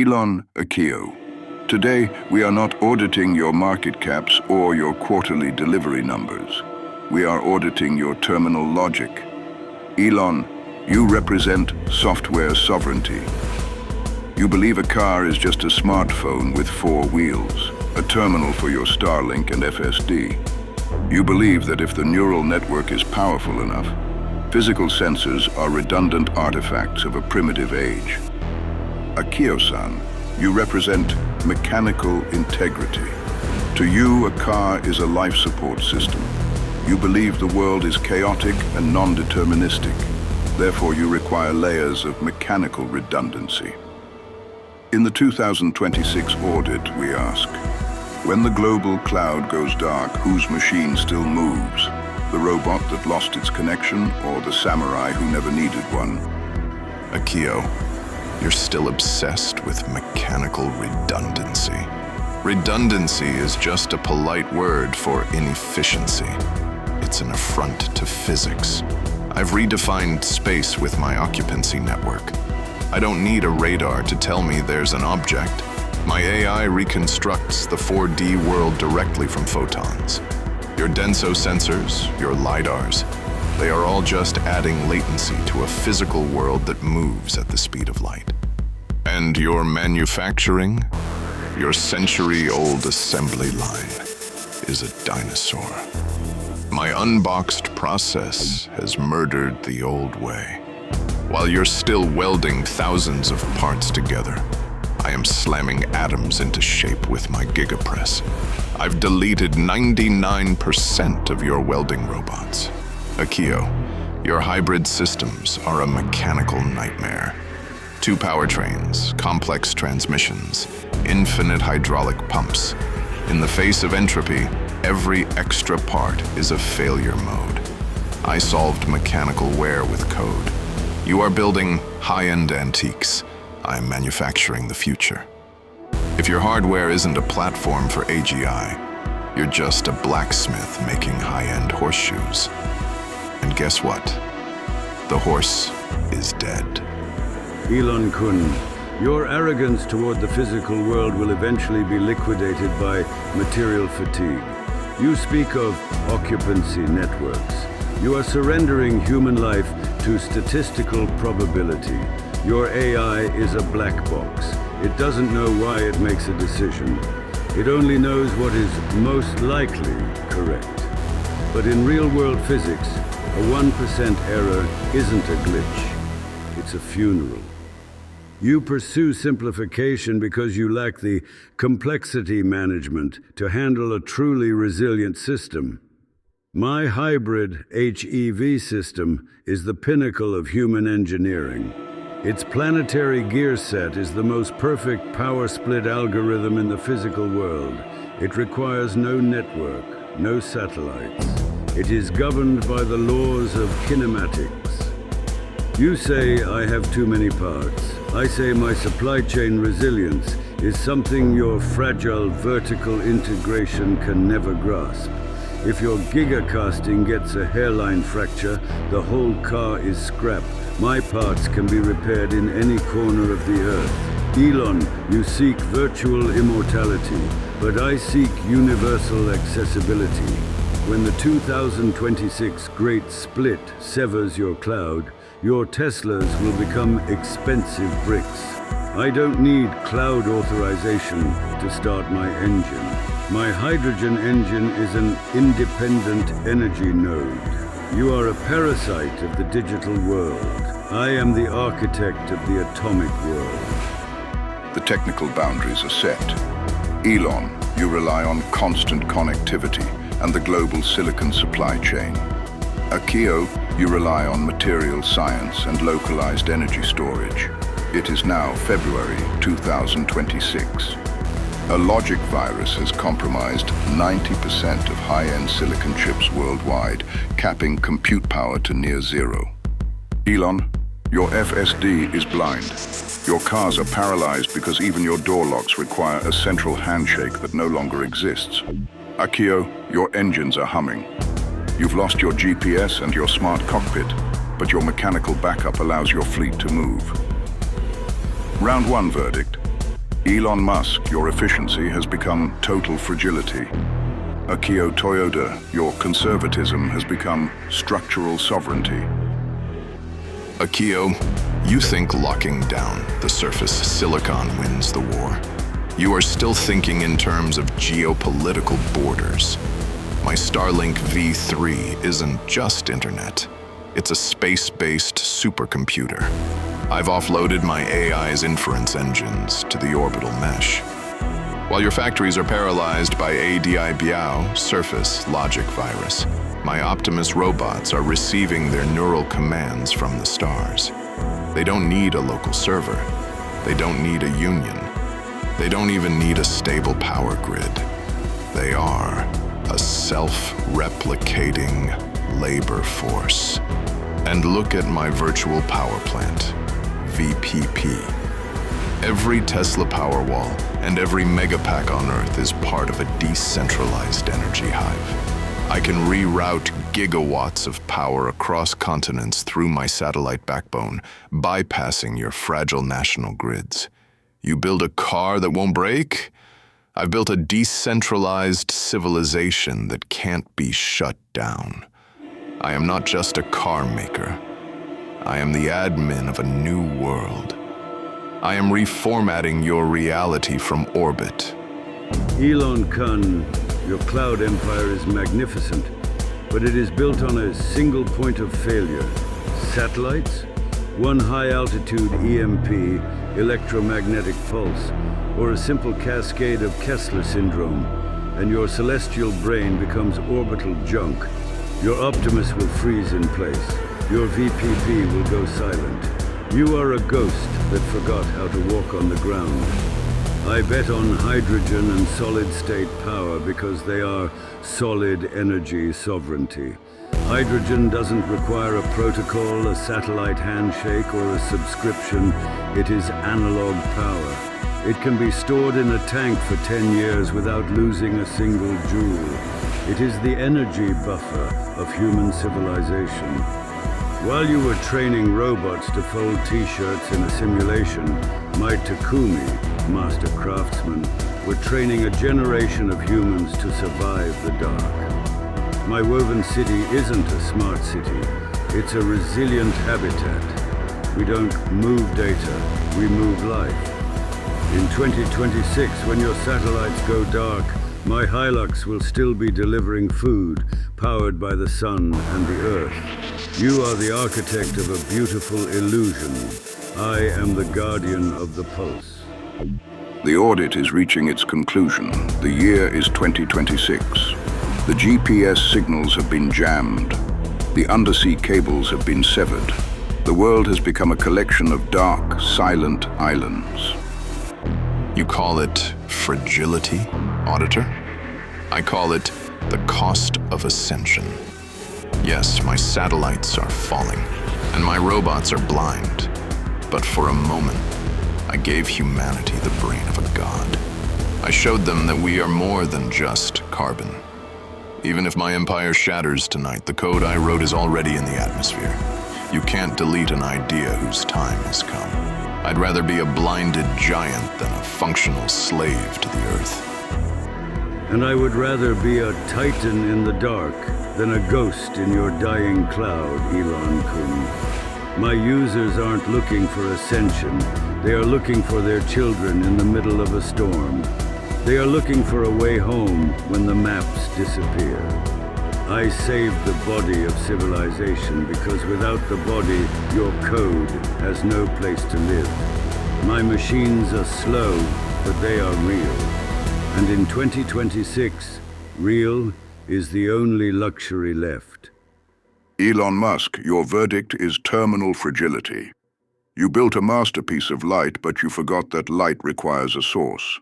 Elon Akio. Today, we are not auditing your market caps or your quarterly delivery numbers. We are auditing your terminal logic. Elon, you represent software sovereignty. You believe a car is just a smartphone with 4 wheels, a terminal for your Starlink and FSD. You believe that if the neural network is powerful enough, physical sensors are redundant artifacts of a primitive age. Akio-san, you represent mechanical integrity. To you, a car is a life support system. You believe the world is chaotic and non-deterministic. Therefore, you require layers of mechanical redundancy. In the 2026 audit, we ask, when the global cloud goes dark, whose machine still moves? The robot that lost its connection, or the samurai who never needed one? Akio, you're still obsessed with mechanical redundancy. Redundancy is just a polite word for inefficiency. It's an affront to physics. I've redefined space with my occupancy network. I don't need a radar to tell me there's an object. My AI reconstructs the 4D world directly from photons. Your denso sensors, your LiDARs, they are all just adding latency to a physical world that moves at the speed of light. And your manufacturing, your century-old assembly line, is a dinosaur. My unboxed process has murdered the old way. While you're still welding thousands of parts together, I am slamming atoms into shape with my gigapress. I've deleted 99% of your welding robots. Akio, your hybrid systems are a mechanical nightmare. 2 powertrains, complex transmissions, infinite hydraulic pumps. In the face of entropy, every extra part is a failure mode. I solved mechanical wear with code. You are building high-end antiques. I'm manufacturing the future. If your hardware isn't a platform for AGI, you're just a blacksmith making high-end horseshoes. And guess what? The horse is dead. Elon-kun, your arrogance toward the physical world will eventually be liquidated by material fatigue. You speak of occupancy networks. You are surrendering human life to statistical probability. Your AI is a black box. It doesn't know why it makes a decision. It only knows what is most likely correct. But in real-world physics, a 1% error isn't a glitch. It's a funeral. You pursue simplification because you lack the complexity management to handle a truly resilient system. My hybrid HEV system is the pinnacle of human engineering. Its planetary gear set is the most perfect power split algorithm in the physical world. It requires no network, no satellites. It is governed by the laws of kinematics. You say I have too many parts. I say my supply chain resilience is something your fragile vertical integration can never grasp. If your Gigacasting gets a hairline fracture, the whole car is scrap. My parts can be repaired in any corner of the earth. Elon, you seek virtual immortality, but I seek universal accessibility. When the 2026 Great Split severs your cloud, your Teslas will become expensive bricks. I don't need cloud authorization to start my engine. My hydrogen engine is an independent energy node. You are a parasite of the digital world. I am the architect of the atomic world. The technical boundaries are set. Elon, you rely on constant connectivity and the global silicon supply chain. Akio, you rely on material science and localized energy storage. It is now February 2026. A logic virus has compromised 90% of high-end silicon chips worldwide, capping compute power to near zero. Elon, your FSD is blind. Your cars are paralyzed because even your door locks require a central handshake that no longer exists. Akio, your engines are humming. You've lost your GPS and your smart cockpit, but your mechanical backup allows your fleet to move. Round 1 verdict. Elon Musk, your efficiency has become total fragility. Akio Toyoda, your conservatism has become structural sovereignty. Akio, you think locking down the surface silicon wins the war. You are still thinking in terms of geopolitical borders. My Starlink V3 isn't just internet. It's a space-based supercomputer. I've offloaded my AI's inference engines to the orbital mesh. While your factories are paralyzed by ADI Biao surface logic virus, my Optimus robots are receiving their neural commands from the stars. They don't need a local server. They don't need a union. They don't even need a stable power grid. They are a self-replicating labor force. And look at my virtual power plant, VPP. Every Tesla Powerwall and every megapack on Earth is part of a decentralized energy hive. I can reroute gigawatts of power across continents through my satellite backbone, bypassing your fragile national grids. You build a car that won't break? I've built a decentralized civilization that can't be shut down. I am not just a car maker. I am the admin of a new world. I am reformatting your reality from orbit. Elon Kun, your cloud empire is magnificent, but it is built on a single point of failure. Satellites, one high-altitude EMP, electromagnetic pulse, or a simple cascade of Kessler syndrome, and your celestial brain becomes orbital junk. Your Optimus will freeze in place. Your VPP will go silent. You are a ghost that forgot how to walk on the ground. I bet on hydrogen and solid-state power because they are solid energy sovereignty. Hydrogen doesn't require a protocol, a satellite handshake, or a subscription. It is analog power. It can be stored in a tank for 10 years without losing a single joule. It is the energy buffer of human civilization. While you were training robots to fold t-shirts in a simulation, my Takumi, master craftsmen, were training a generation of humans to survive the dark. My woven city isn't a smart city. It's a resilient habitat. We don't move data, we move life. In 2026, when your satellites go dark, my Hilux will still be delivering food, powered by the sun and the earth. You are the architect of a beautiful illusion. I am the guardian of the pulse. The audit is reaching its conclusion. The year is 2026. The GPS signals have been jammed. The undersea cables have been severed. The world has become a collection of dark, silent islands. You call it fragility, Auditor? I call it the cost of ascension. Yes, my satellites are falling, and my robots are blind. But for a moment, I gave humanity the brain of a god. I showed them that we are more than just carbon. Even if my empire shatters tonight, the code I wrote is already in the atmosphere. You can't delete an idea whose time has come. I'd rather be a blinded giant than a functional slave to the earth. And I would rather be a titan in the dark than a ghost in your dying cloud, Elon Kun. My users aren't looking for ascension. They are looking for their children in the middle of a storm. They are looking for a way home when the maps disappear. I saved the body of civilization because without the body, your code has no place to live. My machines are slow, but they are real. And in 2026, real is the only luxury left. Elon Musk, your verdict is terminal fragility. You built a masterpiece of light, but you forgot that light requires a source.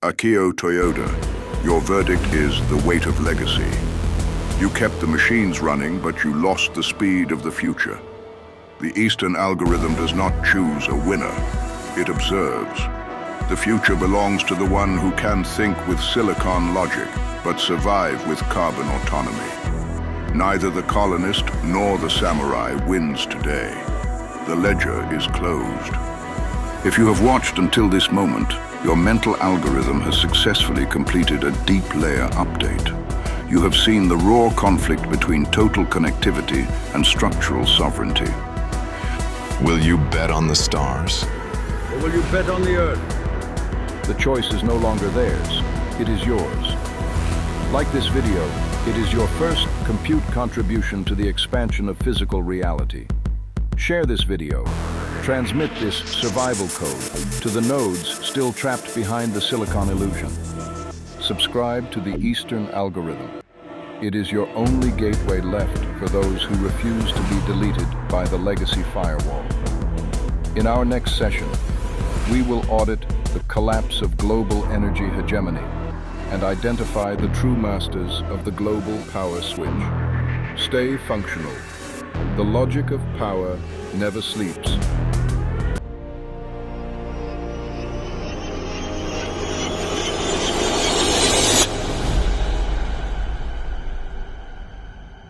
Akio Toyoda, your verdict is the weight of legacy. You kept the machines running, but you lost the speed of the future. The Eastern algorithm does not choose a winner. It observes. The future belongs to the one who can think with silicon logic, but survive with carbon autonomy. Neither the colonist nor the samurai wins today. The ledger is closed. If you have watched until this moment, Your mental algorithm has successfully completed a deep layer update. You have seen the raw conflict between total connectivity and structural sovereignty. Will you bet on the stars? Or will you bet on the Earth? The choice is no longer theirs. It is yours. Like this video, it is your first compute contribution to the expansion of physical reality. Share this video. Transmit this survival code to the nodes still trapped behind the silicon illusion. Subscribe to the Eastern algorithm. It is your only gateway left for those who refuse to be deleted by the legacy firewall. In our next session, we will audit the collapse of global energy hegemony and identify the true masters of the global power switch. Stay functional. The logic of power never sleeps.